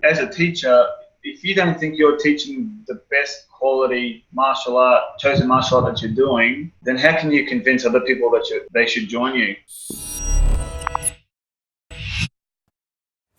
as a teacher, if you don't think you're teaching the best quality chosen martial art that you're doing, then how can you convince other people that they should join you?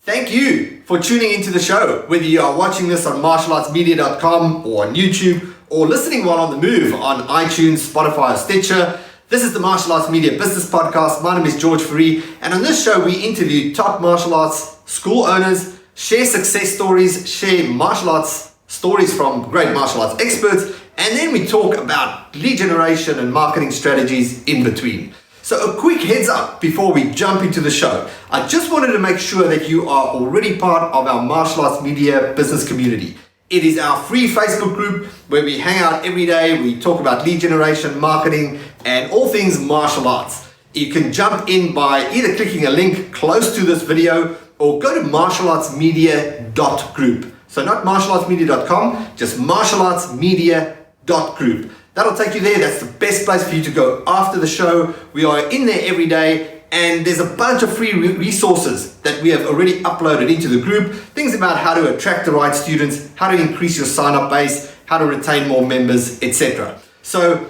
Thank you for tuning into the show. Whether you are watching this on martialartsmedia.com or on YouTube, or listening while on the move on iTunes, Spotify, or Stitcher, this is the Martial Arts Media Business Podcast. My name is George Fourie, and on this show we interview top martial arts school owners, share success stories, share martial arts stories from great martial arts experts, and then we talk about lead generation and marketing strategies in between. So a quick heads up before we jump into the show. I just wanted to make sure that you are already part of our Martial Arts Media business community. It is our free Facebook group where we hang out every day. We talk about lead generation, marketing, and all things martial arts. You can jump in by either clicking a link close to this video or go to martialartsmedia.group. So not martialartsmedia.com, just martialartsmedia.group. That'll take you there. That's the best place for you to go after the show. We are in there every day, and there's a bunch of free resources that we have already uploaded into the group. Things about how to attract the right students, how to increase your sign-up base, how to retain more members, etc. So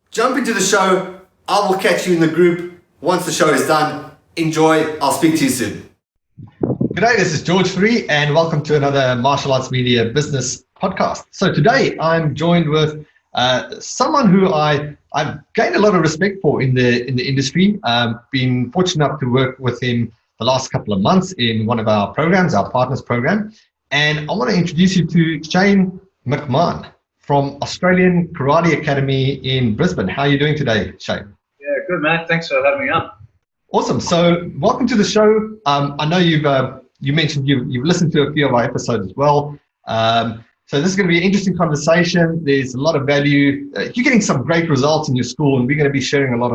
jump into the show. I will catch you in the group once the show is done. Enjoy. I'll speak to you soon. G'day, this is George Fourie, and welcome to another Martial Arts Media Business Podcast. So today I'm joined with someone who I've gained a lot of respect for in the industry. Been fortunate enough to work with him the last couple of months in one of our programs, our partners program. And I want to introduce you to Cheyne McMahon from Australian Karate Academy in Brisbane. How are you doing today, Cheyne? Yeah, good, man. Thanks for having me on. Awesome. So welcome to the show. I know you mentioned you've listened to a few of our episodes as well. So this is going to be an interesting conversation. There's a lot of value. You're getting some great results in your school, and we're going to be sharing a lot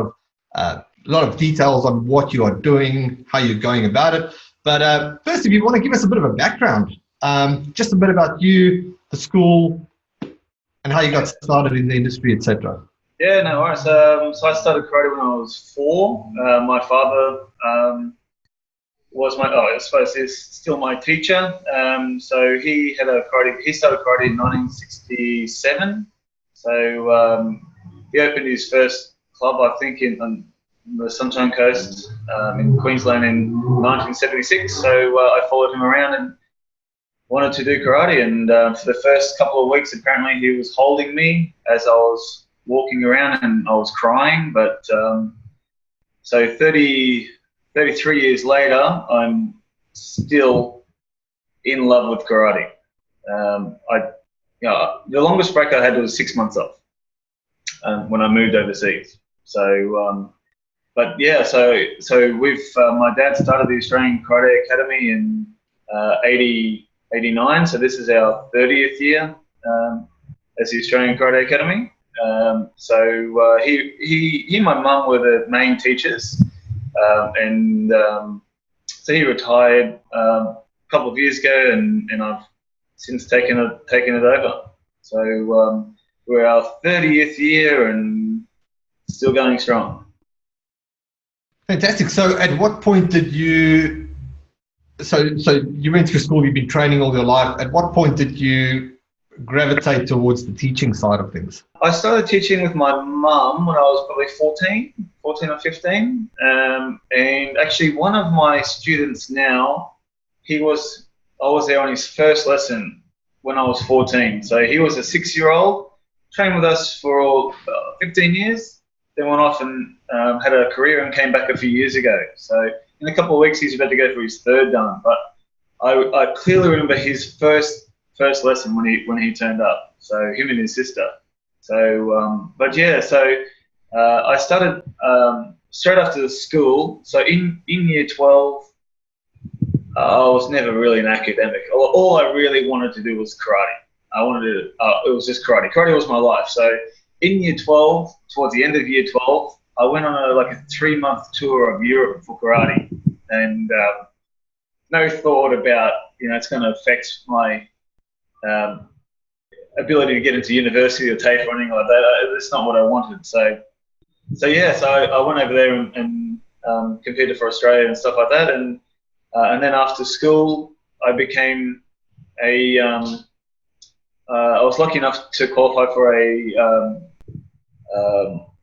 of details on what you are doing, how you're going about it. But first, if you want to give us a bit of a background, just a bit about you, the school, and how you got started in the industry, etc. Yeah, no worries. So I started karate when I was 4. My father I suppose is still my teacher. So he started karate in 1967. So he opened his first club, I think, on the Sunshine Coast in Queensland in 1976. So I followed him around and wanted to do karate. And for the first couple of weeks, apparently he was holding me as I was walking around, and I was crying. But so 33 years later, I'm still in love with karate. The longest break I had was 6 months off when I moved overseas. So, but yeah, so with my dad started the Australian Karate Academy in 89. So this is our 30th year as the Australian Karate Academy. So he and my mum were the main teachers. So he retired a couple of years ago, and I've since taken it over. So we're our 30th year and still going strong. Fantastic. So at what point did you, so you went through school, you've been training all your life. At what point did you gravitate towards the teaching side of things? I started teaching with my mum when I was probably 14 or 15. And actually one of my students now, I was there on his first lesson when I was 14. So he was a 6-year-old, trained with us for 15 years, then went off and had a career and came back a few years ago. So in a couple of weeks, he's about to go for his 3rd dan. But I clearly remember his first lesson when he turned up. So him and his sister. So, I started straight after the school. So in year 12, I was never really an academic. All I really wanted to do was karate. It was just karate. Karate was my life. So in year 12, towards the end of year 12, I went on a 3-month tour of Europe for karate, and no thought about it's going to affect my ability to get into university or TAFE or anything like that. That's not what I wanted. So I went over there and competed for Australia and stuff like that. And then after school, I became I was lucky enough to qualify for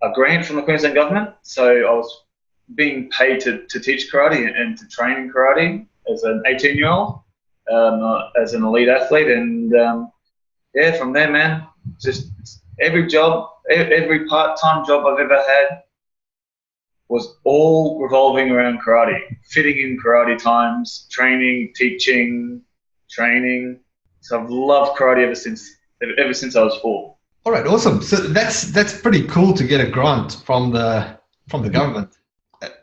a grant from the Queensland government. So I was being paid to teach karate and to train in karate as an 18-year-old, as an elite athlete. And from there, man, just every part-time job I've ever had was all revolving around karate, fitting in karate times, training, teaching, training. So I've loved karate ever since I was 4. All right, awesome. So that's pretty cool to get a grant from the government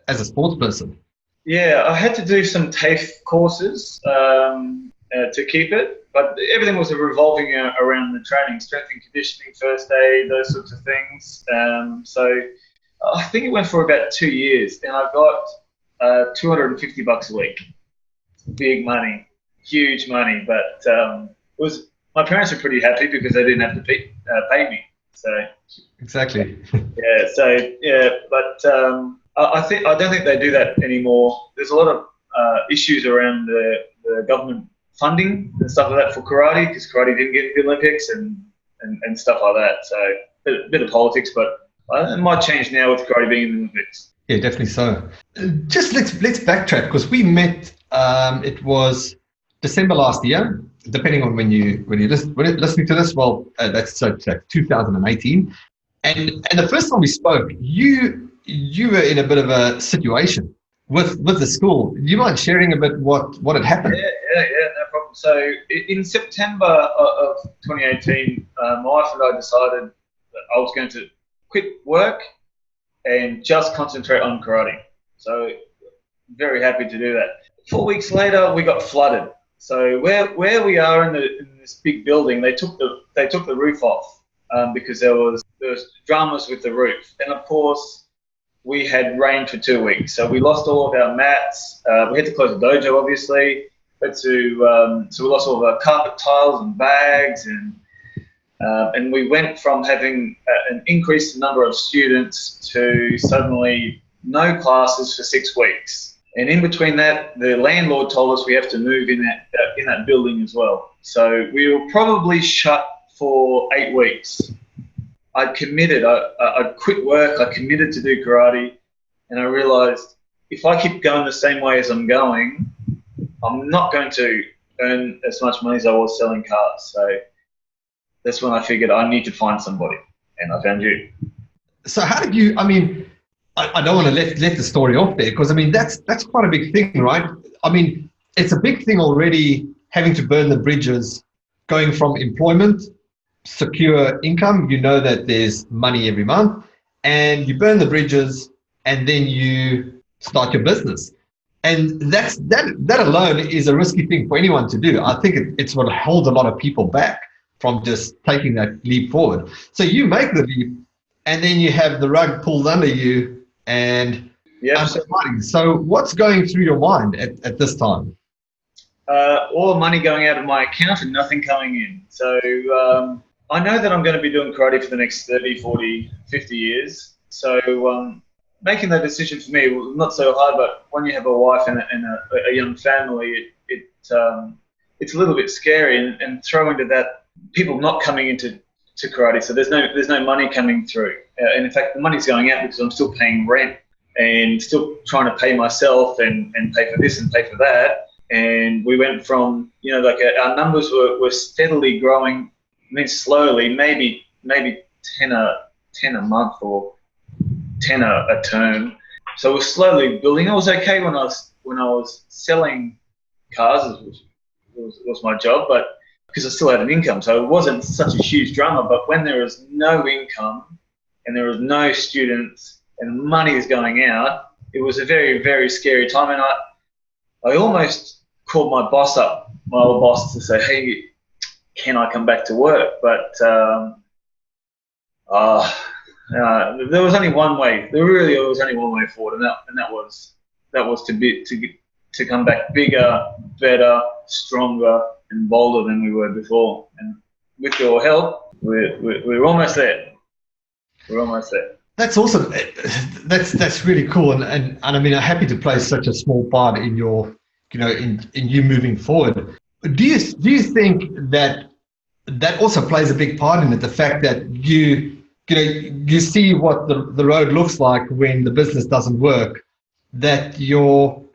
as a sports person. Yeah, I had to do some TAFE courses to keep it, but everything was revolving around the training, strength and conditioning, first aid, those sorts of things. So I think it went for about 2 years, and I got $250 a week. Big money, huge money, but my parents were pretty happy because they didn't have to pay me. So exactly. But I don't think they do that anymore. There's a lot of issues around the government funding and stuff like that for karate, because karate didn't get into the Olympics and stuff like that. So a bit of politics, but it might change now with karate being in the Olympics. Yeah, definitely so. Just let's backtrack, because we met. It was December last year, depending on when you're listening to this. Well, that's 2018, and the first time we spoke, you were in a bit of a situation with the school. Do you mind sharing a bit what had happened? Yeah, no problem. So in September of 2018, my wife and I decided that I was going to quit work and just concentrate on karate. So very happy to do that. 4 weeks later, we got flooded. So where we are in this big building, they took the roof off because there was dramas with the roof, and of course we had rain for 2 weeks. So we lost all of our mats. We had to close the dojo, obviously. So we lost all of our carpet tiles and bags, and we went from having an increased number of students to suddenly no classes for 6 weeks. And in between that, the landlord told us we have to move in that building as well. So we were probably shut for 8 weeks. I'd committed. I'd quit work. I committed to do karate, and I realized if I keep going the same way as I'm going, I'm not going to earn as much money as I was selling cars. So that's when I figured I need to find somebody, and I found you. So how did you? I mean, I don't want to let the story off there, because I mean that's quite a big thing, right? I mean, it's a big thing already, having to burn the bridges, going from employment, secure income, you know that there's money every month, and you burn the bridges, and then you start your business. And that alone is a risky thing for anyone to do. I think it's what holds a lot of people back from just taking that leap forward. So you make the leap, and then you have the rug pulled under you, and so what's going through your mind at this time? All the money going out of my account and nothing coming in. So I know that I'm going to be doing karate for the next 30, 40, 50 years. So making that decision for me was not so hard, but when you have a wife and a young family, it's a little bit scary, and throw into that people not coming into karate. So there's no money coming through. And in fact, the money's going out because I'm still paying rent and still trying to pay myself and pay for this and pay for that. And we went from, our numbers were steadily growing. I mean, slowly, maybe 10 a month or 10 a term. So we're slowly building. It was okay when I was selling cars, which was my job, but because I still had an income, so it wasn't such a huge drama. But when there is no income and there is no students and money is going out, it was a very, very scary time. And I almost called my boss up, my old boss, to say, hey, can I come back to work? But there was only one way. There really was only one way forward, and that was to come back bigger, better, stronger, and bolder than we were before. And with your help, we're almost there. We're almost there. That's awesome. That's really cool. And I mean, I'm happy to play such a small part in your, in you moving forward. Do you think that also plays a big part in it? The fact that you see what the road looks like when the business doesn't work, that you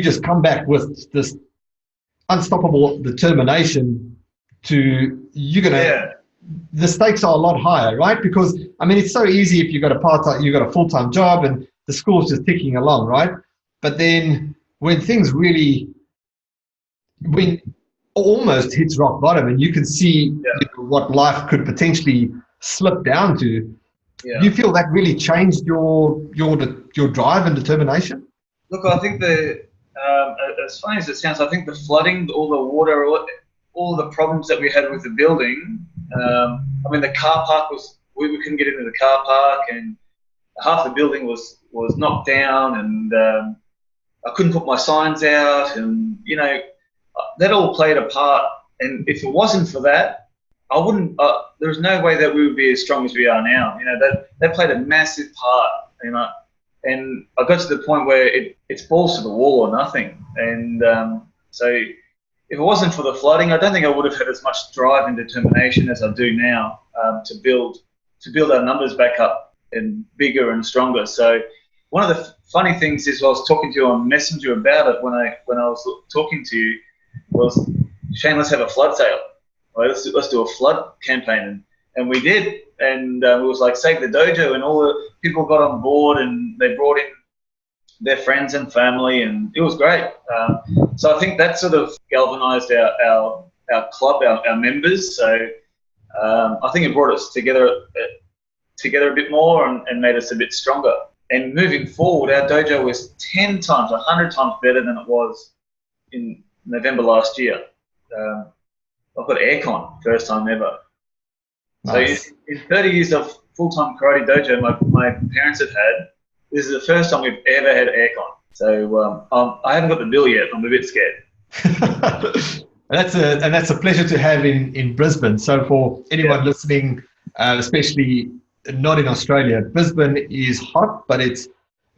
just come back with this unstoppable determination to you're gonna. Yeah. The stakes are a lot higher, right? Because I mean, it's so easy if you've got a full-time job and the school's just ticking along, right? But then when things really, when almost hits rock bottom and you can see what life could potentially slip down to, do you feel that really changed your drive and determination? Look, I think as funny as it sounds, I think the flooding, all the water, all the problems that we had with the building. I mean, the car park we couldn't get into the car park, and half the building was knocked down, and I couldn't put my signs out, and that all played a part. And if it wasn't for that, I wouldn't. There's no way that we would be as strong as we are now. That played a massive part. And I got to the point where it's balls to the wall or nothing. And so if it wasn't for the flooding, I don't think I would have had as much drive and determination as I do now to build our numbers back up and bigger and stronger. So one of the funny things is I was talking to you on Messenger about it when I was talking to you was, Shane, let's have a flood sale. Right, let's do a flood campaign, and we did, and it was like Save the Dojo, and all the people got on board, and they brought in their friends and family, and it was great. So I think that sort of galvanized our club, our members. So I think it brought us together a bit more and made us a bit stronger. And moving forward, our dojo was 10 times, 100 times better than it was in November last year. I've got aircon, first time ever. Nice. So in 30 years of full-time karate dojo my parents have had, this is the first time we've ever had aircon. So I haven't got the bill yet. I'm a bit scared. And that's a pleasure to have in Brisbane. So for anyone listening, especially not in Australia, Brisbane is hot, but it's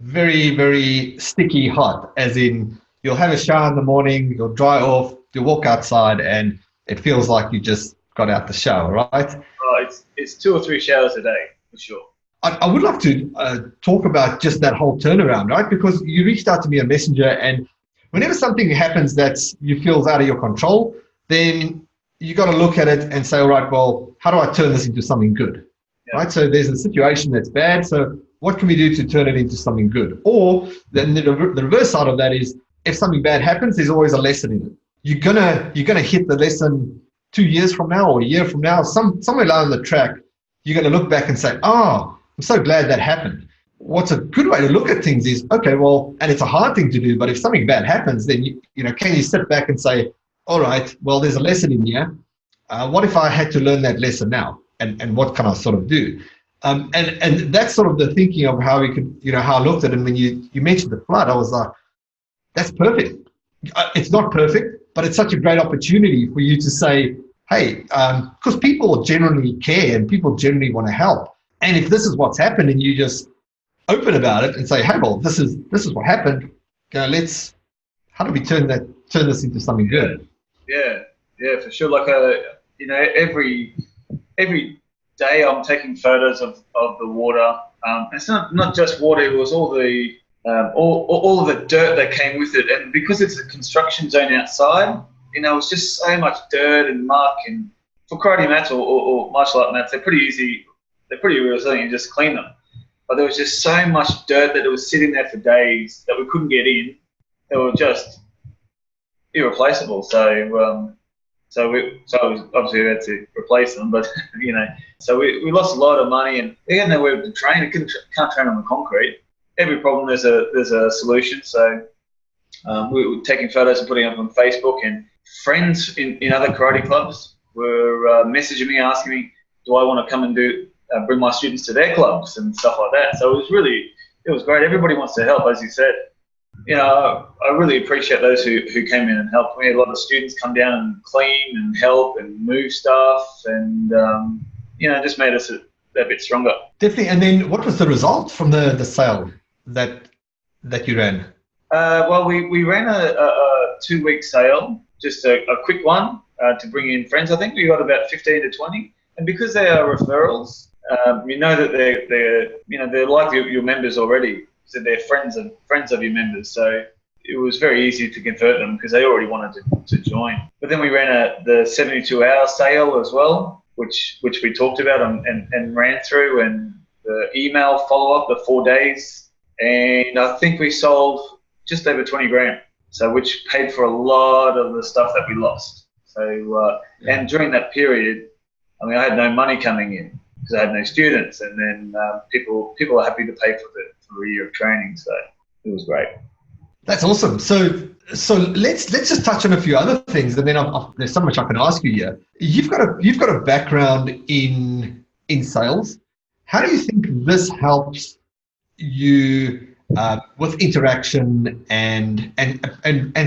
very, very sticky hot, as in you'll have a shower in the morning, you'll dry off, you'll walk outside, and it feels like you just got out the shower, right? Oh, it's 2 or 3 showers a day, for sure. I would like to talk about just that whole turnaround, right? Because you reached out to me on Messenger, and whenever something happens that you feel out of your control, then you got to look at it and say, all right, well, how do I turn this into something good, right? So there's a situation that's bad, so what can we do to turn it into something good? Or then the reverse side of that is, if something bad happens, there's always a lesson in it. You're gonna hit the lesson 2 years from now or a year from now, somewhere along the track. You're gonna look back and say, "Oh, I'm so glad that happened." What's a good way to look at things is, okay, well, and it's a hard thing to do, but if something bad happens, then can you sit back and say, "All right, well, there's a lesson in here. What if I had to learn that lesson now, and what can I sort of do?" And that's sort of the thinking of how we could, how I looked at it. And when you mentioned the flood, I was like, that's perfect. It's not perfect, but it's such a great opportunity for you to say, hey, because people generally care and people generally want to help. And if this is what's happened and you just open about it and say, hey, well, this is what happened. How do we turn this into something good? Yeah, for sure. Like, every day I'm taking photos of the water. It's not just water. It was all the dirt that came with it, and because it's a construction zone outside, it's just so much dirt and muck. And for karate mats or martial art mats, they're pretty easy. They're pretty resilient. You just clean them. But there was just so much dirt that it was sitting there for days that we couldn't get in. They were just irreplaceable. So obviously we had to replace them. But so we lost a lot of money, and we had nowhere to train. You can't train on the concrete. Every problem there's a solution. So we were taking photos and putting them up on Facebook, and friends in other karate clubs were messaging me, asking me, do I want to come and bring my students to their clubs and stuff like that. So it was great. Everybody wants to help, as you said. I really appreciate those who came in and helped. We had a lot of students come down and clean and help and move stuff, and just made us a bit stronger. Definitely. And then what was the result from the sale that you ran? Well, we ran a 2-week sale, just a quick one to bring in friends. I think we got about 15 to 20, and because they are referrals, you know that they're like your members already, so they're friends of your members. So it was very easy to convert them because they already wanted to join. But then we ran the 72-hour sale as well, which we talked about and ran through, and the email follow-up, the 4 days, and I think we sold just over 20 grand, so which paid for a lot of the stuff that we lost. So and during that period, I mean, I had no money coming in because I had no students, and then people are happy to pay for a year of training, so it was great. That's awesome. So let's just touch on a few other things, and then there's so much I can ask you here. You've got a background in sales. How do you think this helps you with interaction and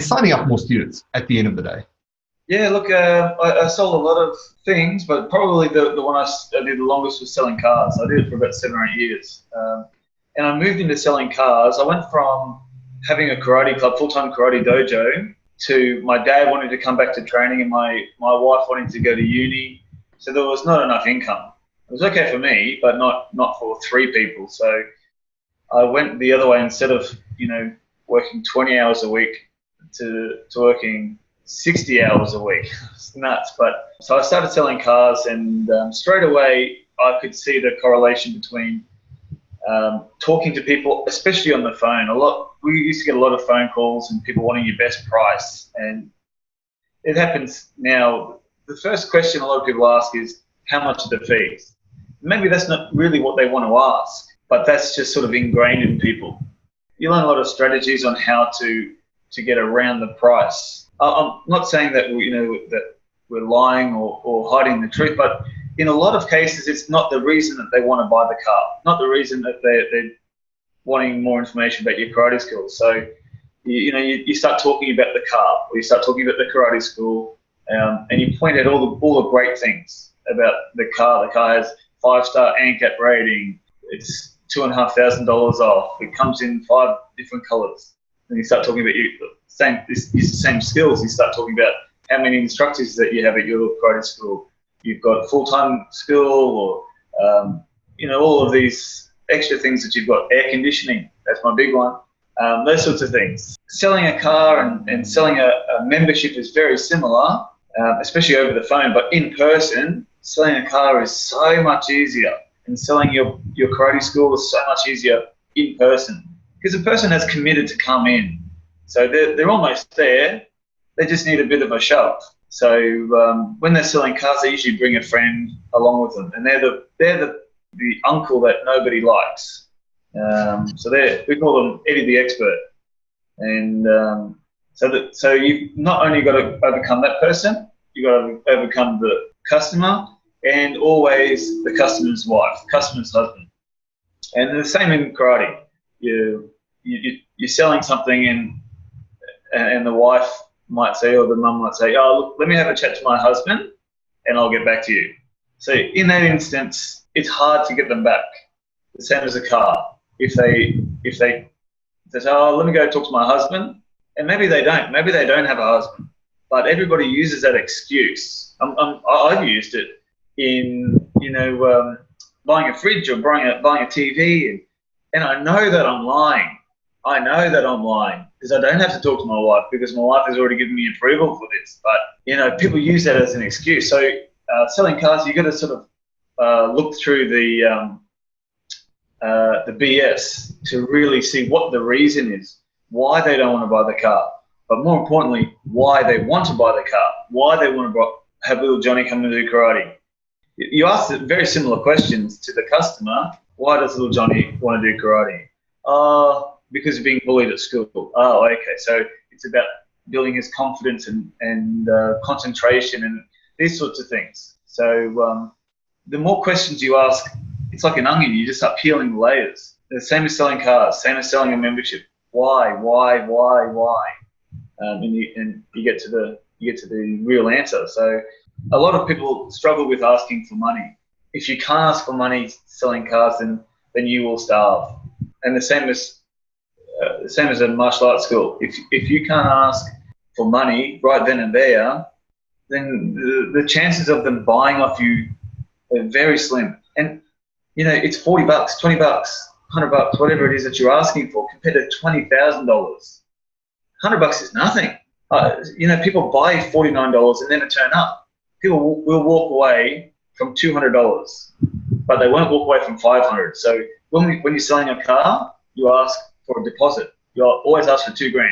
signing up more students at the end of the day? Yeah, look, I sold a lot of things, but probably the one I did the longest was selling cars. I did it for about 7 or 8 years, and I moved into selling cars. I went from having a karate club, full-time karate dojo, to my dad wanting to come back to training and my wife wanting to go to uni. So there was not enough income. It was okay for me, but not for 3 people. So I went the other way. Instead of working 20 hours a week to working 60 hours a week. It's nuts. But so I started selling cars, and straight away I could see the correlation between talking to people, especially on the phone. We used to get a lot of phone calls and people wanting your best price, and it happens now. The first question a lot of people ask is, how much are the fees? Maybe that's not really what they want to ask, but that's just sort of ingrained in people. You learn a lot of strategies on how to get around the price. I'm not saying that that we're lying or hiding the truth, but in a lot of cases, it's not the reason that they want to buy the car, not the reason that they're wanting more information about your karate skills. So, you start talking about the car, or you start talking about the karate school, and you point out all the great things about the car. The car has 5-star ANCAP rating. It's $2,500 off. It comes in 5 different colors. And you start talking about the same skills. You start talking about how many instructors that you have at your karate school. You've got full-time school, or all of these extra things that you've got. Air conditioning, that's my big one. Those sorts of things. Selling a car and selling a membership is very similar, especially over the phone. But in person, selling a car is so much easier, and selling your karate school is so much easier in person, because the person has committed to come in. So they're almost there. They just need a bit of a shove. So when they're selling cars, they usually bring a friend along with them, and they're the uncle that nobody likes. So we call them Eddie the expert. And so you've not only got to overcome that person, you've got to overcome the customer, and always the customer's wife, customer's husband. And the same in karate. You're selling something, and the wife might say, or the mum might say, oh, look, let me have a chat to my husband and I'll get back to you. So in that instance, it's hard to get them back. The same as a car. If they say, oh, let me go talk to my husband, and maybe they don't have a husband, but everybody uses that excuse. I've used it in, buying a fridge or buying a TV, and I know that I'm lying. Because I don't have to talk to my wife, because my wife has already given me approval for this. But, people use that as an excuse. So selling cars, you've got to sort of look through the BS to really see what the reason is, why they don't want to buy the car. But more importantly, why they want to buy the car, why they want to have little Johnny come and do karate. You ask very similar questions to the customer. Why does little Johnny want to do karate? Because of being bullied at school. Oh, okay. So it's about building his confidence and concentration and these sorts of things. So the more questions you ask, it's like an onion. You just start peeling the layers. The same as selling cars, same as selling a membership. Why? And you get to the real answer. So a lot of people struggle with asking for money. If you can't ask for money selling cars, then you will starve. And the same as same as a martial arts school. If you can't ask for money right then and there, then the chances of them buying off you are very slim. And it's $40, $20, $100, whatever it is that you're asking for, compared to $20,000. $100 is nothing. People buy $49 and never turn up. People will walk away from $200, but they won't walk away from $500. So when you're selling a car, you ask for a deposit. You always ask for $2,000,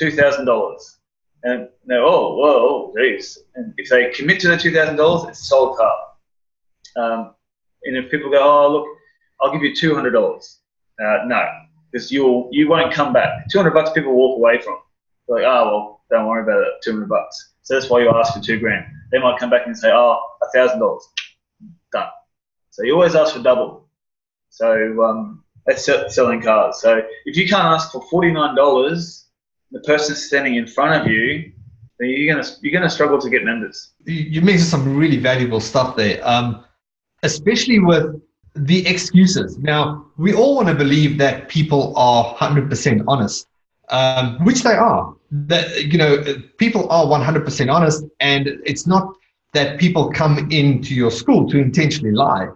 $2,000, and they're geez. And if they commit to the $2,000, it's a sold car. And if people go, oh look, I'll give you $200, no, because you won't come back. $200 people walk away from. They're like, oh well, don't worry about it, $200. So that's why you ask for $2,000. They might come back and say, oh, $1,000, done. So you always ask for double. So that's selling cars. So if you can't ask for $49, the person standing in front of you, then you're gonna struggle to get members. You mentioned some really valuable stuff there, especially with the excuses. Now, we all want to believe that people are 100% honest, which they are. That people are 100% honest, and it's not that people come into your school to intentionally lie,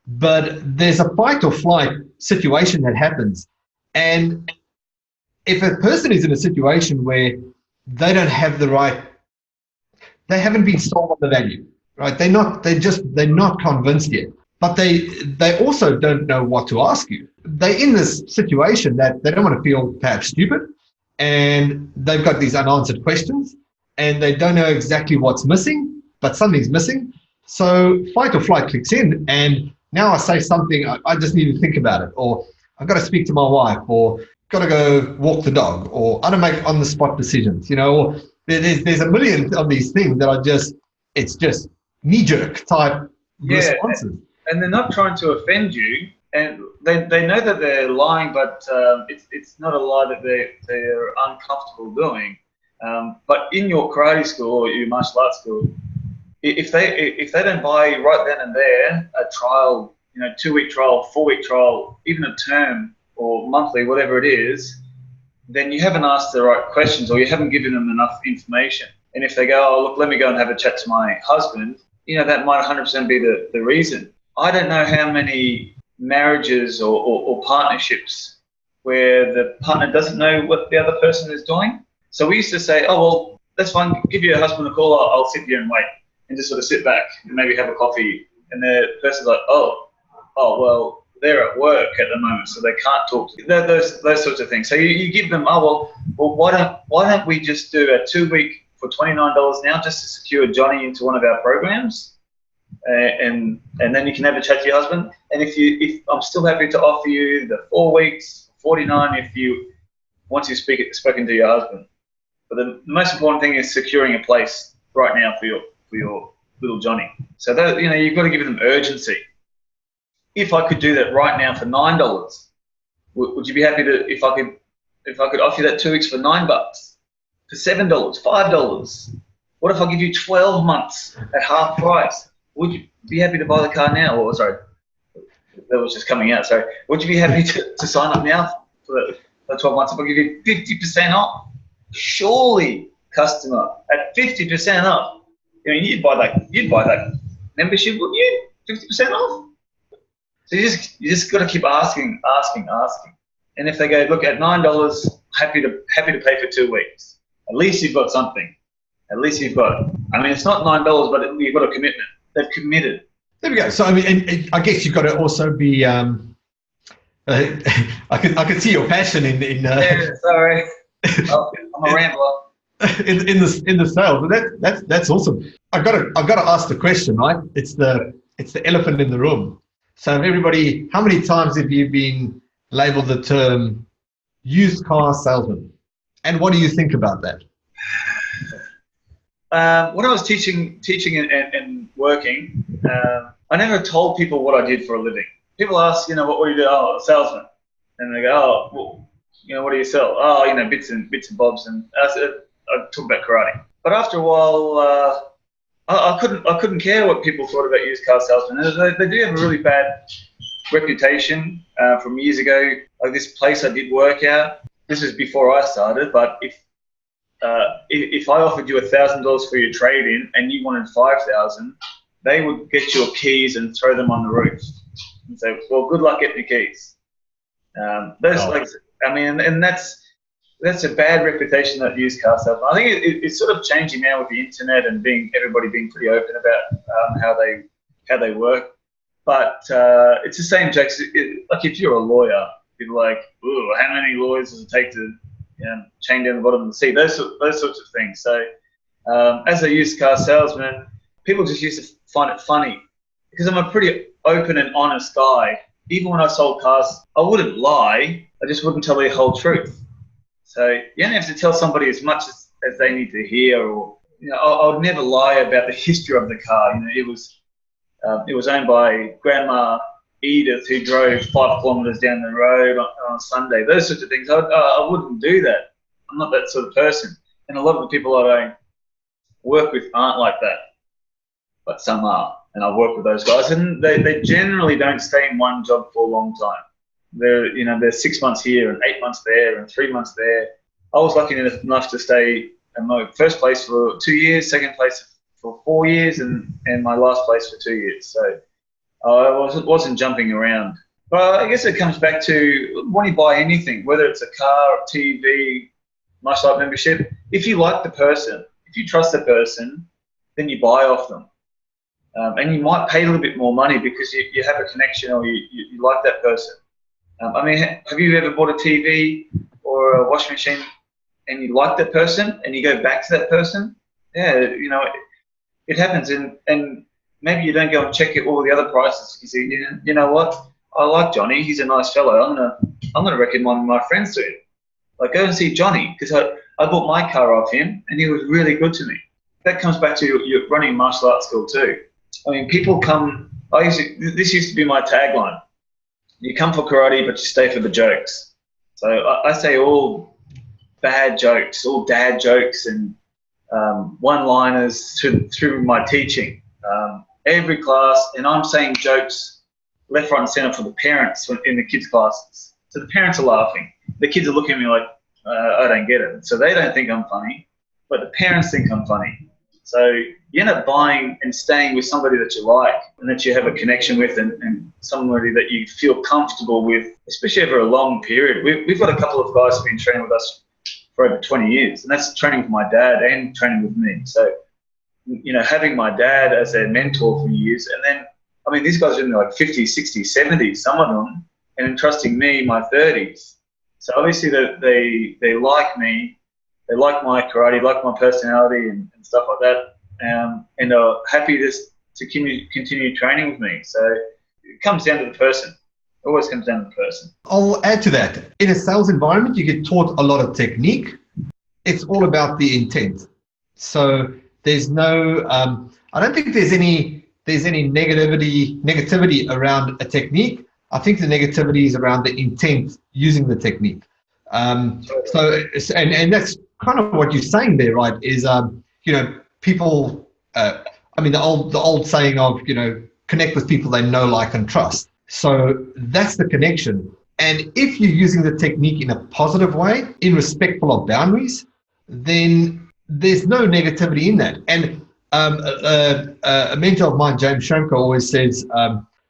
but there's a fight or flight situation that happens. And if a person is in a situation where they don't have the right, they haven't been sold on the value, right? They're not convinced yet, but they also don't know what to ask you. They're in this situation that they don't want to feel perhaps stupid, and they've got these unanswered questions, and they don't know exactly what's missing, but something's missing. So fight or flight kicks in, and now I say something, I just need to think about it, or I've got to speak to my wife, or got to go walk the dog, or I don't make on-the-spot decisions, or there's a million of these things that are it's just knee-jerk type responses. And they're not trying to offend you, and they know that they're lying, but it's not a lie that they're uncomfortable doing. But in your karate school or your martial arts school, if they don't buy right then and there a trial, 2-week trial, 4-week trial, even a term or monthly, whatever it is, then you haven't asked the right questions, or you haven't given them enough information. And if they go, oh look, let me go and have a chat to my husband, that might 100% be the reason. I don't know how many marriages or partnerships where the partner doesn't know what the other person is doing. So we used to say, oh, well, that's fine. Give your husband a call. I'll sit here and wait, and just sort of sit back and maybe have a coffee. And the person's like, oh, well, they're at work at the moment, so they can't talk to you. Those sorts of things. So you give them, oh, well, why don't we just do a 2-week for $29 now, just to secure Johnny into one of our programs? And then you can have a chat to your husband. And if I'm still happy to offer you the 4 weeks, $49 once you've spoken to your husband. But the most important thing is securing a place right now for your little Johnny. So that, you've got to give them urgency. If I could do that right now for $9, would you be happy if I could offer you that 2 weeks for $9, for $7, $5? What if I give you 12 months at half price? Would you be happy to buy the car now? Or sorry, that was just coming out. Sorry. Would you be happy to sign up now for 12 months if I give you 50% off? Surely, customer, at 50% off, you'd buy that membership, wouldn't you? 50% off. So you just got to keep asking. And if they go, look, at $9, happy to pay for 2 weeks. At least you've got something. At least you've got. It's not $9, but you've got a commitment. They've committed. There we go. So and I guess you've got to also be. I could see your passion in. Yeah, sorry, I'm a rambler. In the sales, but that's awesome. I've got to ask the question, right? It's the elephant in the room. So everybody, how many times have you been labeled the term used car salesman? And what do you think about that? When I was teaching and working, I never told people what I did for a living. People ask, what do you do? Oh, a salesman. And they go, oh, well, what do you sell? Oh, bits and bobs. And I talk about karate. But after a while, I couldn't care what people thought about used car salesmen. They do have a really bad reputation from years ago. Like this place I did work at, this is before I started, but if I offered you $1,000 for your trade-in and you wanted 5,000, they would get your keys and throw them on the roof and say, "Well, good luck getting the keys." And that's a bad reputation that used car salesmen. I think it's sort of changing now with the internet and everybody being pretty open about how they work. But it's the same jokes. Like if you're a lawyer, you're like, "Ooh, how many lawyers does it take to chain down the bottom of the sea?" Those sorts of things. So as a used car salesman, people just used to find it funny because I'm a pretty open and honest guy. Even when I sold cars, I wouldn't lie. I just wouldn't tell the whole truth. So you don't have to tell somebody as much as they need to hear. Or I would never lie about the history of the car. It was owned by Grandma Edith, who drove 5 kilometres down the road on a Sunday. Those sorts of things. I wouldn't do that. I'm not that sort of person. And a lot of the people that I work with aren't like that. But some are. And I work with those guys. And they generally don't stay in one job for a long time. They're 6 months here and 8 months there and 3 months there. I was lucky enough to stay in my first place for 2 years, second place for 4 years, and my last place for 2 years. So I wasn't jumping around. But I guess it comes back to when you buy anything, whether it's a car, a TV, martial art membership, if you like the person, if you trust the person, then you buy off them. And you might pay a little bit more money because you have a connection or you like that person. Have you ever bought a TV or a washing machine and you like that person and you go back to that person? Yeah, it happens. And maybe you don't go and check all the other prices. You see, you know what? I like Johnny. He's a nice fellow. I'm gonna recommend my friends to him. Like, go and see Johnny because I bought my car off him and he was really good to me. That comes back to your running martial arts school too. People come. This used to be my tagline. You come for karate, but you stay for the jokes. So I say all bad jokes, all dad jokes, and one-liners through my teaching. Every class, and I'm saying jokes left, right, and centre for the parents in the kids' classes. So the parents are laughing. The kids are looking at me like, I don't get it. So they don't think I'm funny, but the parents think I'm funny. So you end up buying and staying with somebody that you like and that you have a connection with and somebody that you feel comfortable with, especially over a long period. We've got a couple of guys who've been training with us for over 20 years, and that's training with my dad and training with me. So, having my dad as their mentor for years, and then, these guys are in their 50s, 60s, 70s, some of them, and entrusting me my 30s. So obviously they like me. They like my karate, like my personality and stuff like that, and are happy to continue training with me. So it comes down to the person. It always comes down to the person. I'll add to that. In a sales environment, you get taught a lot of technique. It's all about the intent. So there's no, I don't think there's any negativity around a technique. I think the negativity is around the intent using the technique. So that's kind of what you're saying there, right? Is people. The old saying of connect with people they know, like, and trust. So that's the connection. And if you're using the technique in a positive way, in respectful of boundaries, then there's no negativity in that. And a mentor of mine, James Shonka, always says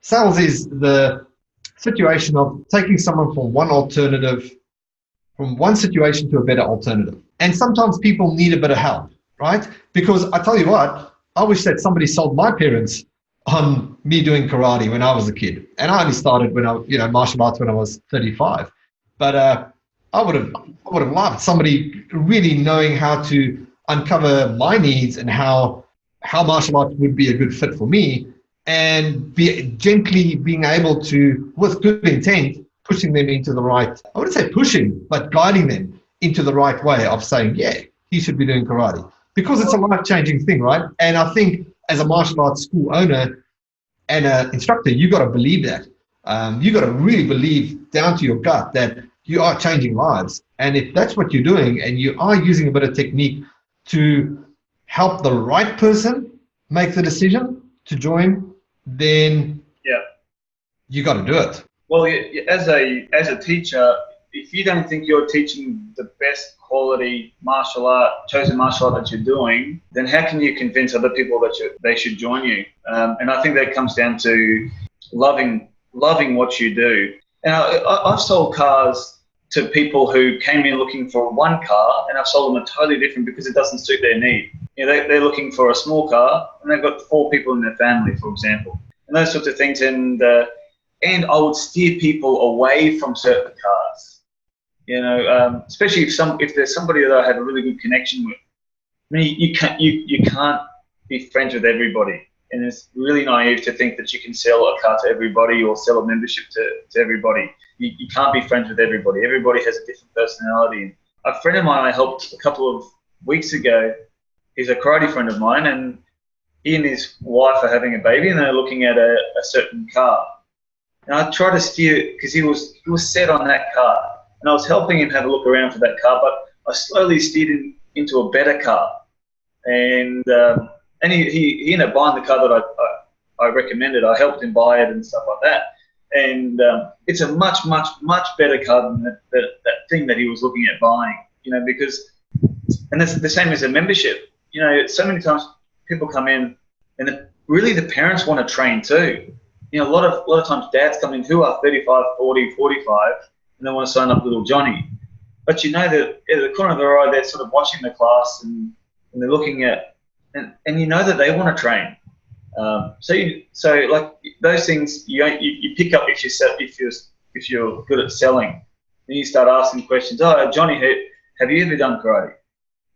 sales is the situation of taking someone from one situation to a better alternative. And sometimes people need a bit of help, right? Because I tell you what, I wish that somebody sold my parents on me doing karate when I was a kid. And I only started when martial arts when I was 35. But I would have loved somebody really knowing how to uncover my needs and how martial arts would be a good fit for me, and gently being able to, with good intent, pushing them into the right, I wouldn't say pushing, but guiding them into the right way of saying, yeah, he should be doing karate. Because it's a life-changing thing, right? And I think as a martial arts school owner and an instructor, you got to believe that. You got to really believe down to your gut that you are changing lives. And if that's what you're doing and you are using a bit of technique to help the right person make the decision to join, then you got to do it. Well, as a teacher, if you don't think you're teaching the best quality chosen martial art that you're doing, then how can you convince other people that they should join you? And I think that comes down to loving what you do. And I've sold cars to people who came in looking for one car, and I've sold them a totally different because it doesn't suit their need. They're looking for a small car, and they've got 4 people in their family, for example, and those sorts of things. And I would steer people away from certain cars, especially if there's somebody that I have a really good connection with. I mean, you can't be friends with everybody, and it's really naive to think that you can sell a car to everybody or sell a membership to everybody. You can't be friends with everybody. Everybody has a different personality. A friend of mine I helped a couple of weeks ago, he's a karate friend of mine, and he and his wife are having a baby, and they're looking at a certain car. And I tried to steer, because he was set on that car, and I was helping him have a look around for that car, but I slowly steered him into a better car. And he ended up buying the car that I recommended. I helped him buy it and stuff like that. And it's a much, much, much better car than that thing that he was looking at buying, because, and that's the same as a membership. So many times people come in, and really the parents want to train too. A lot of times dads come in who are 35, 40, 45, and they want to sign up little Johnny. But that at the corner of their eye, they're sort of watching the class, and they're looking at, and that they want to train. So like those things you pick up if you're good at selling. Then you start asking questions. Oh, Johnny, have you ever done karate?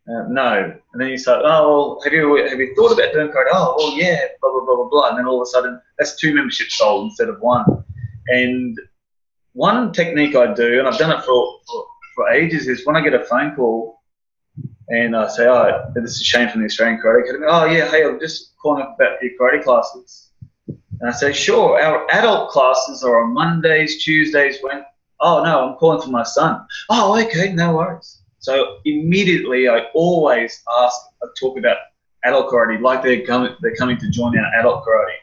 No. And then you start, oh, well, have you thought about doing karate? Oh, well, yeah, blah, blah, blah, blah, blah. And then all of a sudden, that's 2 memberships sold instead of 1. And one technique I do, and I've done it for ages, is when I get a phone call and I say, oh, this is Shane from the Australian Karate Academy. Oh, yeah, hey, I'm just calling up about your karate classes. And I say, sure, our adult classes are on Mondays, Tuesdays, oh, no, I'm calling for my son. Oh, okay, no worries. So immediately I always talk about adult karate like they're coming to join our adult karate.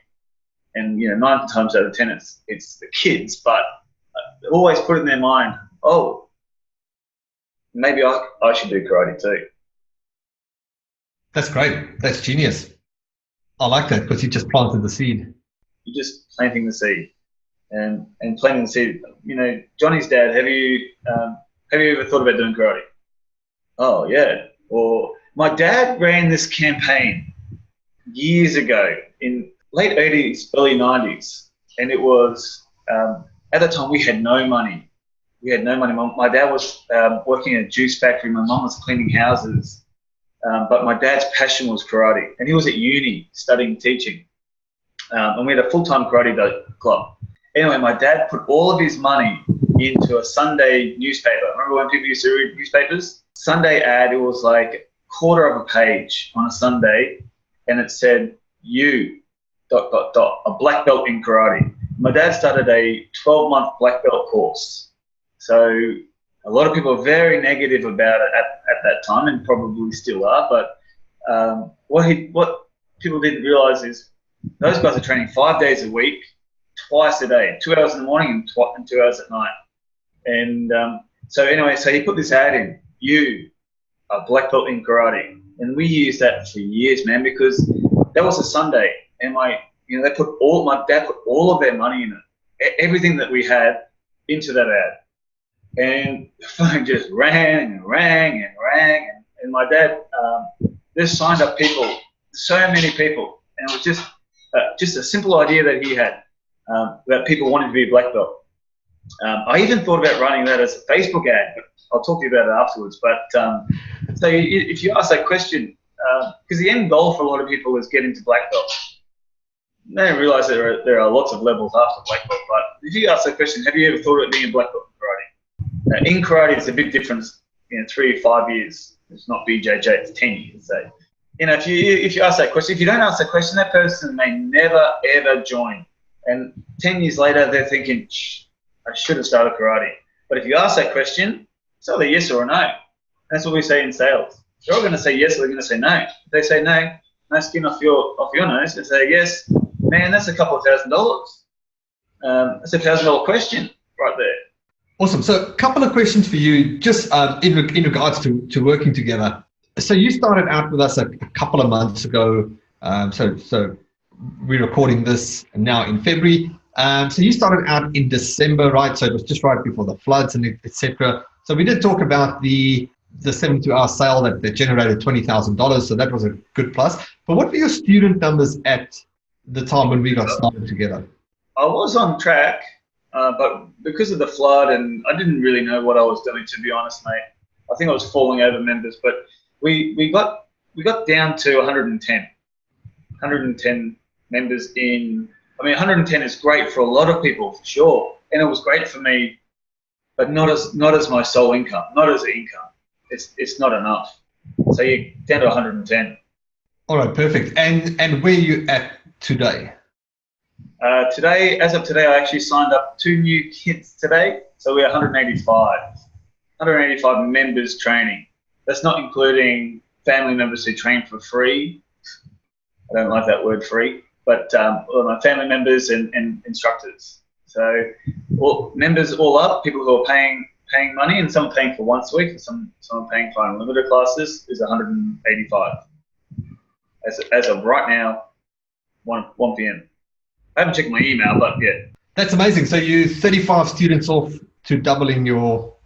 And 9 times out of 10 it's the kids, but I always put it in their mind, oh, maybe I should do karate too. That's great. That's genius. I like that because you just planted the seed. You're just planting the seed, and planting the seed. Johnny's dad. Have you ever thought about doing karate? Oh yeah. Or my dad ran this campaign years ago in late 80s, early 90s, and it was at the time we had no money. My dad was working in a juice factory. My mum was cleaning houses. But my dad's passion was karate, and he was at uni studying teaching. And we had a full-time karate club. Anyway, my dad put all of his money into a Sunday newspaper. Remember when people used to read newspapers? Sunday ad, it was like a quarter of a page on a Sunday, and it said, you, ... a black belt in karate. My dad started a 12-month black belt course. So a lot of people are very negative about it at that time, and probably still are. But what people didn't realise is those guys are training 5 days a week, twice a day, 2 hours in the morning and 2 hours at night. And so he put this ad in, you are black belt in karate. And we used that for years, man, because that was a Sunday. And my dad put all of their money in it, everything that we had into that ad. And the phone just rang and rang and rang. And my dad just signed up people, so many people. And it was just a simple idea that he had, that people wanted to be a black belt. I even thought about running that as a Facebook ad, but I'll talk to you about it afterwards. But so if you ask that question, because the end goal for a lot of people is get into black belt. They don't realise there are lots of levels after black belt. But if you ask that question, have you ever thought about being a black belt in karate? In karate, it's a big difference. 3 or 5 years. It's not BJJ. It's 10 years. So, if you ask that question, if you don't ask that question, that person may never ever join. And 10 years later, they're thinking, I should have started karate. But if you ask that question, it's either yes or a no. That's what we say in sales. They're all going to say yes, or they're going to say no. If they say no, no skin off your nose. They say yes, man, that's a couple of $1,000. That's a $1,000 question right there. Awesome. So a couple of questions for you, just in regards to working together. So you started out with us a couple of months ago. So we're recording this now in February. So you started out in December, right? So it was just right before the floods and etc. So we did talk about the 72-hour sale that generated $20,000. So that was a good plus. But what were your student numbers at the time when we got started together? I was on track, but because of the flood, and I didn't really know what I was doing, to be honest, mate. I think I was falling over members, but we got down to 110 members in. I mean, 110 is great for a lot of people, for sure, and it was great for me, but not as my sole income, not as an income. It's not enough. So you're down to 110. All right, perfect. And where are you at today? Today, as of today, I actually signed up 2 new kids today, so we're 185 members training. That's not including family members who train for free. I don't like that word free, but my family members and instructors. So members all up, people who are paying money, and some are paying for once a week, and some are paying for unlimited classes, is 185. As of right now, 1 p.m. I haven't checked my email, but yeah. That's amazing. So you 35 students off to doubling your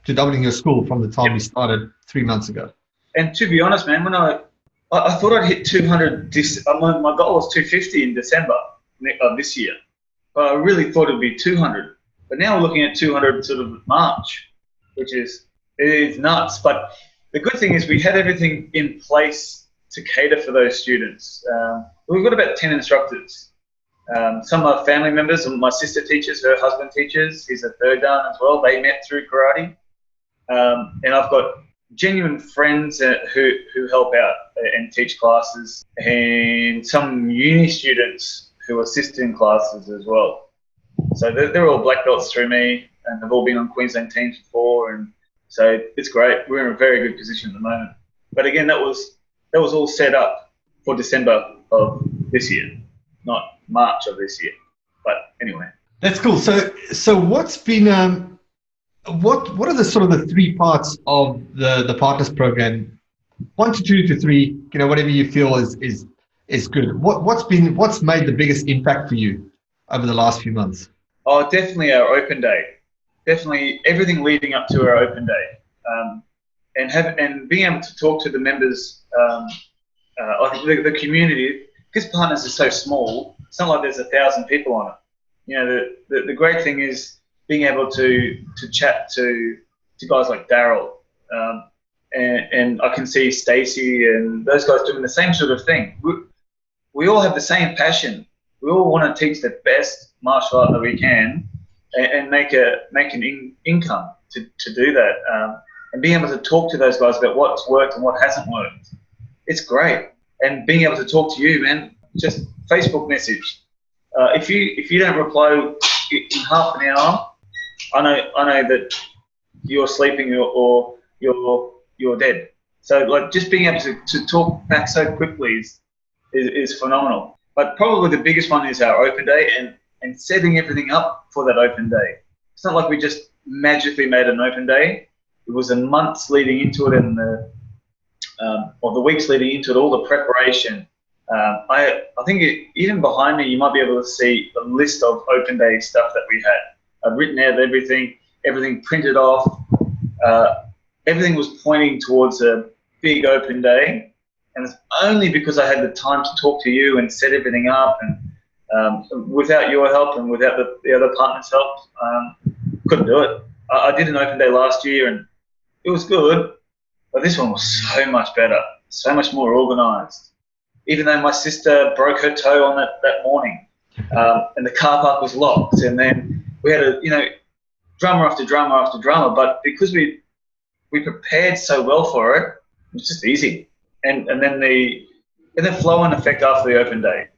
school from the time you started 3 months ago. And to be honest, man, when I thought I'd hit 200. My goal was 250 in December of this year, but I really thought it'd be 200. But now we're looking at 200 sort of March, which is nuts. But the good thing is we had everything in place to cater for those students. We've got about 10 instructors. Some are family members, and my sister teaches, her husband teaches. He's a third dan as well. They met through karate. And I've got genuine friends who help out and teach classes, and some uni students who assist in classes as well. So they're all black belts through me, and they've all been on Queensland teams before, and so it's great. We're in a very good position at the moment. But again, that was all set up for December of this year, not March of this year. But anyway, that's cool. So what's been what are the sort of the 3 parts of the partners program? 1 to 2 to 3, whatever you feel is good. What's made the biggest impact for you over the last few months? Oh, definitely our open day. Definitely everything leading up to our open day, and being able to talk to the members, the community. Because partners is so small, it's not like there's 1,000 people on it. The great thing is being able to chat to guys like Daryl, and I can see Stacey and those guys doing the same sort of thing. We all have the same passion. We all want to teach the best martial art that we can, and make an income to do that. And being able to talk to those guys about what's worked and what hasn't worked, it's great. And being able to talk to you, man, just Facebook message. If you don't reply in half an hour, I know that you're sleeping or you're dead. So like just being able to talk back so quickly is phenomenal. But probably the biggest one is our open day and setting everything up for that open day. It's not like we just magically made an open day. It was the months leading into it and the weeks leading into it, all the preparation. I think even behind me, you might be able to see a list of open day stuff that we had. I'd written out everything printed off. Everything was pointing towards a big open day. And it's only because I had the time to talk to you and set everything up, and without your help and without the other partners' help, couldn't do it. I did an open day last year and it was good, but this one was so much better, so much more organised. Even though my sister broke her toe on that morning, and the car park was locked, and then we had drama after drama after drama, but because we prepared so well for it, it was just easy. And then the flow-on effect after the open day,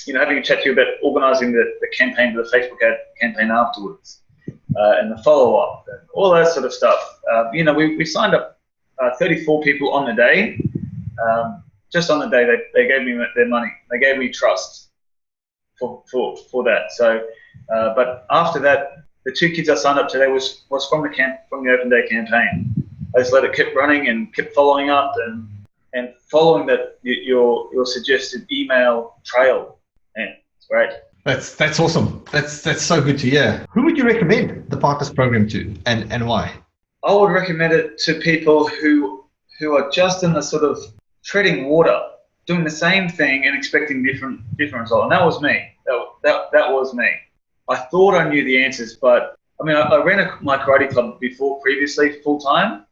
having a chat to you about organising the campaign, the Facebook ad campaign afterwards, and the follow-up, and all that sort of stuff. We signed up 34 people on the day. Just on the day, they gave me their money. They gave me trust for that. So, but after that, the 2 kids I signed up today was from the Open Day campaign. I just let it keep running and kept following up and following that your suggested email trail. Man, it's great. That's awesome. That's so good to hear. Who would you recommend the Partners program to, and why? I would recommend it to people who are just in the sort of treading water, doing the same thing and expecting different result. And that was me. That was me. I thought I knew the answers, but I mean, I ran my karate club previously full time,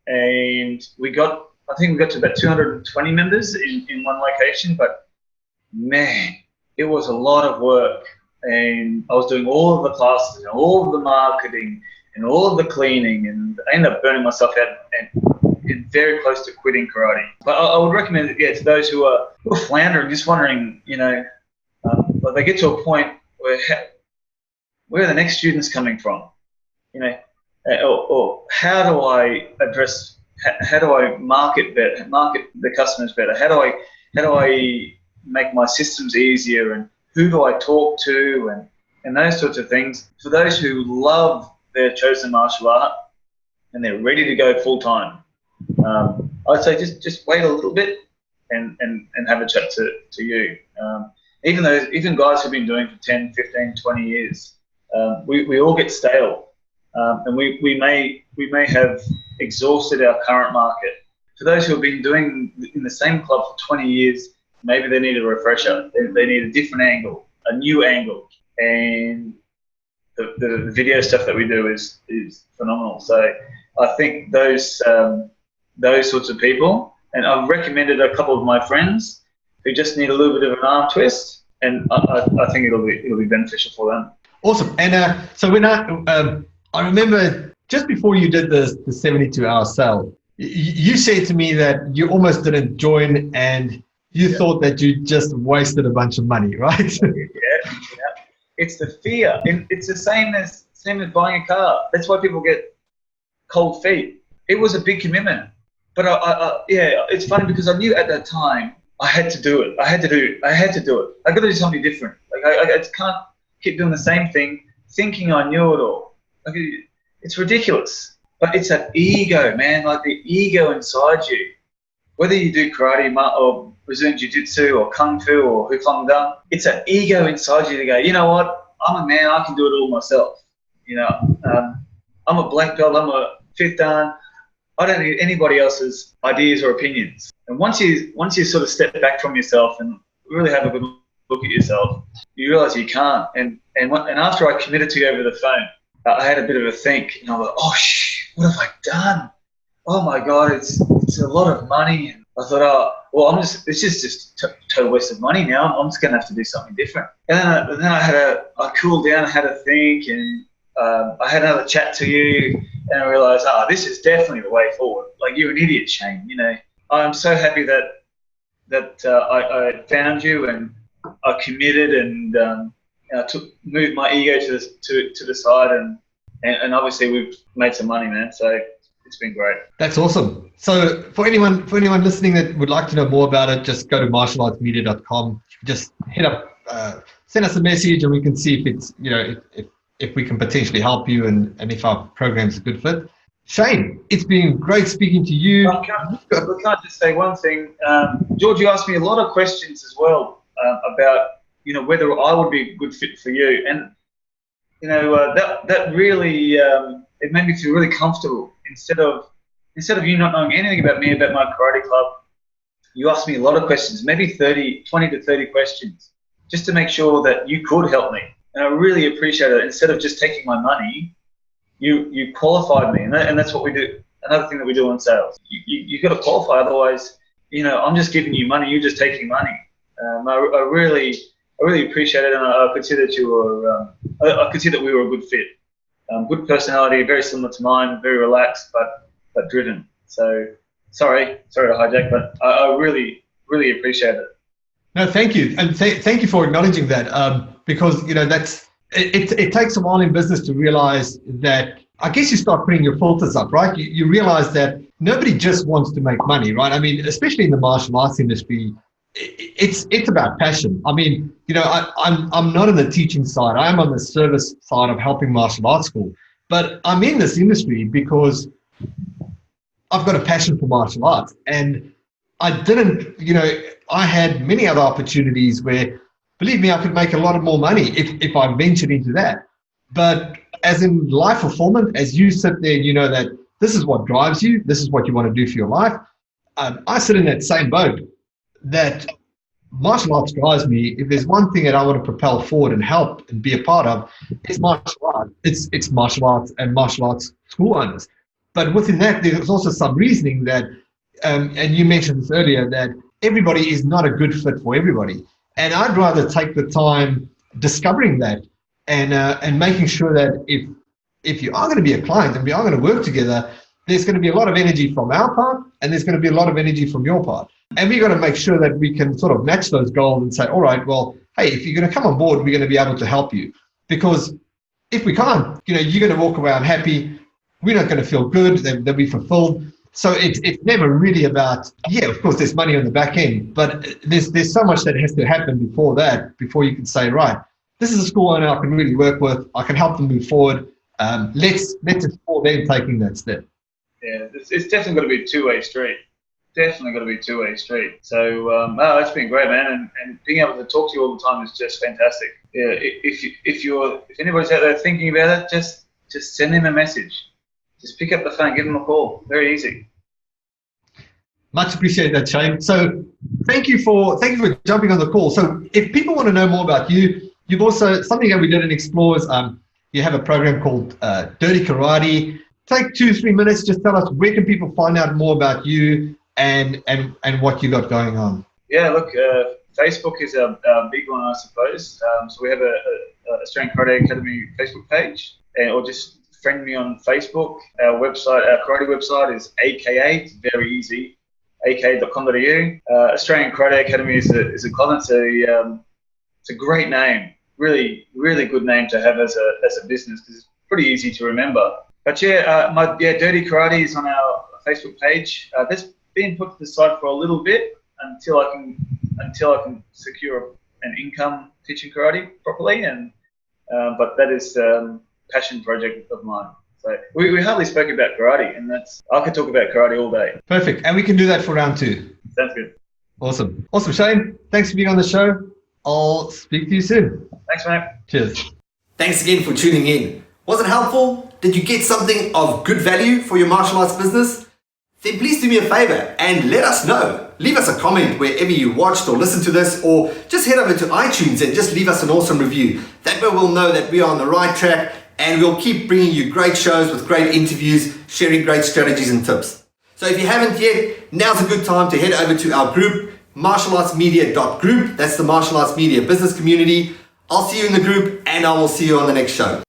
and I think we got to about 220 members in one location. But man, it was a lot of work, and I was doing all of the classes and all of the marketing and all of the cleaning, and I ended up burning myself out and very close to quitting karate. But I would recommend it, to those who are floundering, just wondering, but they get to a point where are the next students coming from, or how do I market the customers better? How do I make my systems easier, and who do I talk to, and those sorts of things. For those who love their chosen martial art and they're ready to go full time, I'd say just wait a little bit and have a chat to you. Even guys who've been doing it for 10, 15, 20 years, we all get stale, and we may have exhausted our current market. For those who have been doing in the same club for 20 years, maybe they need a refresher. They need a different angle, a new angle, and the video stuff that we do is phenomenal. So I think those sorts of people, and I've recommended a couple of my friends who just need a little bit of an arm twist, and I think it'll be beneficial for them. Awesome. And so when I remember just before you did the 72-hour sale, you said to me that you almost didn't join, and you thought that you just wasted a bunch of money, right? Yeah. It's the fear. It's the same as buying a car. That's why people get cold feet. It was a big commitment, but it's funny because I knew at that time I had to do it. I had to do it. I got to do something different. Like I just can't keep doing the same thing, thinking I knew it all. Like it's ridiculous. But it's that ego, man. Like the ego inside you. Whether you do karate or Brazilian jiu-jitsu or kung fu or hufang dang, it's that ego inside you to go, you know what? I'm a man. I can do it all myself. I'm a black belt. I'm a 5th dan. I don't need anybody else's ideas or opinions. And once you sort of step back from yourself and really have a good look at yourself, you realize you can't. And after I committed to you over the phone, I had a bit of a think, and I was like, oh, what have I done? Oh my God, it's a lot of money. And I thought, it's just total waste of money now. I'm just going to have to do something different. And then I cooled down, I had a think, and I had another chat to you, and I realized, this is definitely the way forward. Like, you're an idiot, Cheyne. I'm so happy that I found you, and I committed, and I moved my ego to the side, and obviously we've made some money, man. So it's been great. That's awesome. So for anyone listening that would like to know more about it, just go to martialartsmedia.com. Just hit up, send us a message, and we can see if it's if we can potentially help you, and if our program's a good fit. Cheyne, it's been great speaking to you. Can I just say one thing? George, you asked me a lot of questions as well about whether I would be a good fit for you, and that really it made me feel really comfortable. Instead of you not knowing anything about me, about my karate club, you asked me a lot of questions, maybe 20 to 30 questions, just to make sure that you could help me. And I really appreciate it. Instead of just taking my money, you qualified me, and that's what we do. Another thing that we do in sales, you got to qualify. Otherwise, I'm just giving you money, you're just taking money. I really appreciate it, and I could see that you were. I could see that we were a good fit. Good personality, very similar to mine, very relaxed but driven. So sorry to hijack, but I really appreciate it. No, thank you, and thank you for acknowledging that. Because that's it takes a while in business to realize that. I guess you start putting your filters up, right? You realize that nobody just wants to make money, right? I mean, especially in the martial arts industry, it's about passion. I mean, I'm not in the teaching side. I'm on the service side of helping martial arts school. But I'm in this industry because I've got a passion for martial arts. And I didn't, I had many other opportunities where, believe me, I could make a lot of more money if I ventured into that. But as in life fulfillment, as you sit there and you know that this is what drives you, this is what you want to do for your life, I sit in that same boat. That martial arts drives me. If there's one thing that I want to propel forward and help and be a part of, it's martial arts. It's martial arts and martial arts school owners. But within that, there's also some reasoning that, and you mentioned this earlier, that everybody is not a good fit for everybody. And I'd rather take the time discovering that and making sure that if you are going to be a client and we are going to work together, there's going to be a lot of energy from our part and there's going to be a lot of energy from your part. And we've got to make sure that we can sort of match those goals and say, all right, well, hey, if you're going to come on board, we're going to be able to help you. Because if we can't, you're going to walk away unhappy. We're not going to feel good. They'll be fulfilled. So it's never really about, of course, there's money on the back end, but there's so much that has to happen before that, before you can say, right, this is a school owner I can really work with. I can help them move forward. Let's explore them taking that step. Yeah, it's definitely got to be a two-way street. Definitely got to be a two-way street. So, that's been great, man. And being able to talk to you all the time is just fantastic. Yeah, if anybody's out there thinking about it, just send them a message. Just pick up the phone, give them a call. Very easy. Much appreciate that, Cheyne. So thank you for jumping on the call. So if people want to know more about you, you've also, something that we didn't explore is you have a program called Dirty Karate. Take 2-3 minutes, just tell us where can people find out more about you and what you got going on. Yeah, look, Facebook is a big one, I suppose. So we have a Australian Karate Academy Facebook page, or just friend me on Facebook. Our karate website is AKA. It's very easy, aka.com.au. Australian Karate Academy is a club. It's a great name, really, really good name to have as a business because it's pretty easy to remember. But Dirty Karate is on our Facebook page. That's been put to the side for a little bit until I can secure an income teaching karate properly. But that is passion project of mine. So we hardly spoke about karate, and I could talk about karate all day. Perfect, and we can do that for round 2. Sounds good. Awesome, Shane. Thanks for being on the show. I'll speak to you soon. Thanks, mate. Cheers. Thanks again for tuning in. Was it helpful? Did you get something of good value for your martial arts business? Then please do me a favor and let us know. Leave us a comment wherever you watched or listened to this, or just head over to iTunes and just leave us an awesome review. That way we'll know that we are on the right track, and we'll keep bringing you great shows with great interviews, sharing great strategies and tips. So if you haven't yet, now's a good time to head over to our group, martialartsmedia.group. That's the Martial Arts Media business community. I'll see you in the group, and I will see you on the next show.